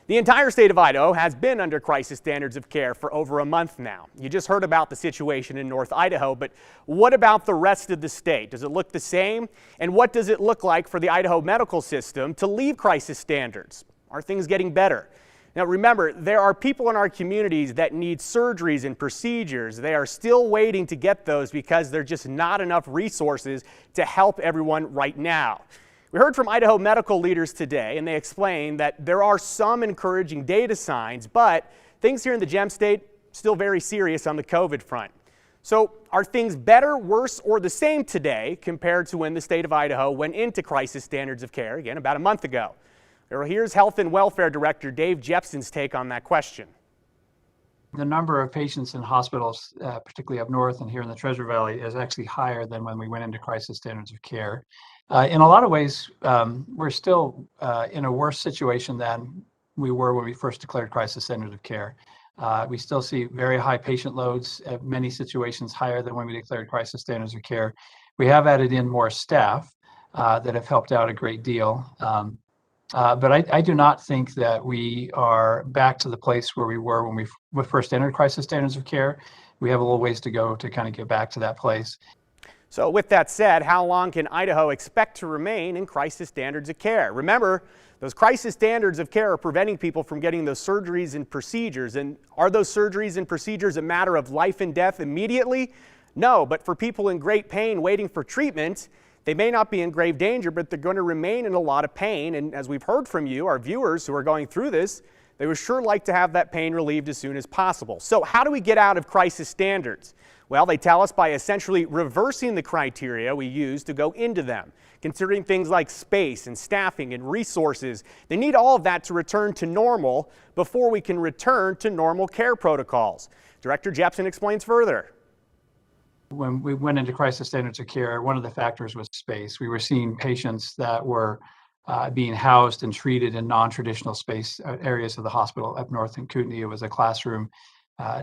The entire state of Idaho has been under crisis standards of care for over a month now. You just heard about the situation in North Idaho, but what about the rest of the state? Does it look the same? And what does it look like for the Idaho medical system to leave crisis standards? Are things getting better? Now remember, there are people in our communities that need surgeries and procedures. They are still waiting to get those because there are just not enough resources to help everyone right now. We heard from Idaho medical leaders today, and they explained that there are some encouraging data signs, but things here in the Gem State still very serious on the COVID front. So are things better, worse, or the same today compared to when the state of Idaho went into crisis standards of care, again, about a month ago? Well, here's Health and Welfare Director Dave Jepson's take on that question. The number of patients in hospitals, particularly up north and here in the Treasure Valley, is actually higher than when we went into crisis standards of care. In a lot of ways, we're still in a worse situation than we were when we first declared crisis standards of care. We still see very high patient loads, many situations higher than when we declared crisis standards of care. We have added in more staff that have helped out a great deal. But I do not think that we are back to the place where we were when we first entered crisis standards of care. We have a little ways to go to kind of get back to that place. So with that said, how long can Idaho expect to remain in crisis standards of care? Remember, those crisis standards of care are preventing people from getting those surgeries and procedures. And are those surgeries and procedures a matter of life and death immediately? No, but for people in great pain waiting for treatment, they may not be in grave danger, but they're going to remain in a lot of pain. And as we've heard from you, our viewers who are going through this, they would sure like to have that pain relieved as soon as possible. So how do we get out of crisis standards? Well, they tell us by essentially reversing the criteria we use to go into them, considering things like space and staffing and resources. They need all of that to return to normal before we can return to normal care protocols. Director Jepson explains further. When we went into crisis standards of care, one of the factors was space. We were seeing patients that were being housed and treated in non-traditional space areas of the hospital. Up north in Kootenai, it was a classroom.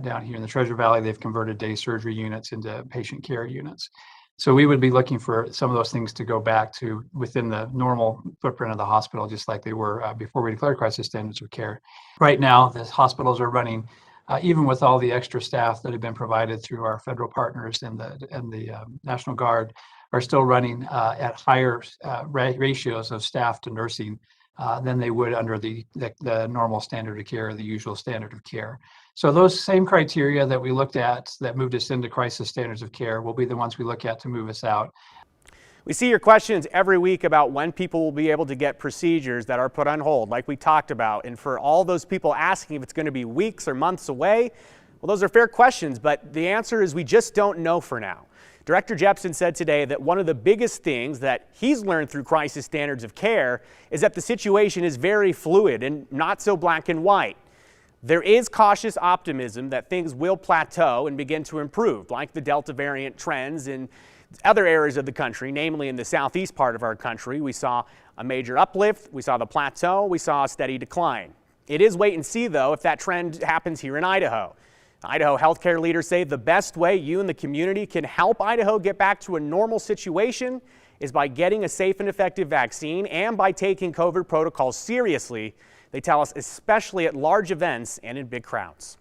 Down here in the Treasure Valley, they've converted day surgery units into patient care units. So we would be looking for some of those things to go back to within the normal footprint of the hospital, just like they were before we declared crisis standards of care. Right now, the hospitals are running, even with all the extra staff that have been provided through our federal partners and the National Guard, are still running at higher ratios of staff to nursing than they would under the normal standard of care, or the usual standard of care. So those same criteria that we looked at that moved us into crisis standards of care will be the ones we look at to move us out. We see your questions every week about when people will be able to get procedures that are put on hold, like we talked about. And for all those people asking if it's going to be weeks or months away, well, those are fair questions, but the answer is we just don't know for now. Director Jepson said today that one of the biggest things that he's learned through crisis standards of care is that the situation is very fluid and not so black and white. There is cautious optimism that things will plateau and begin to improve, like the Delta variant trends in other areas of the country, namely in the southeast part of our country. We saw a major uplift, we saw the plateau, we saw a steady decline. It is wait and see, though, if that trend happens here in Idaho. Idaho healthcare leaders say the best way you and the community can help Idaho get back to a normal situation is by getting a safe and effective vaccine and by taking COVID protocols seriously. They tell us, especially at large events and in big crowds.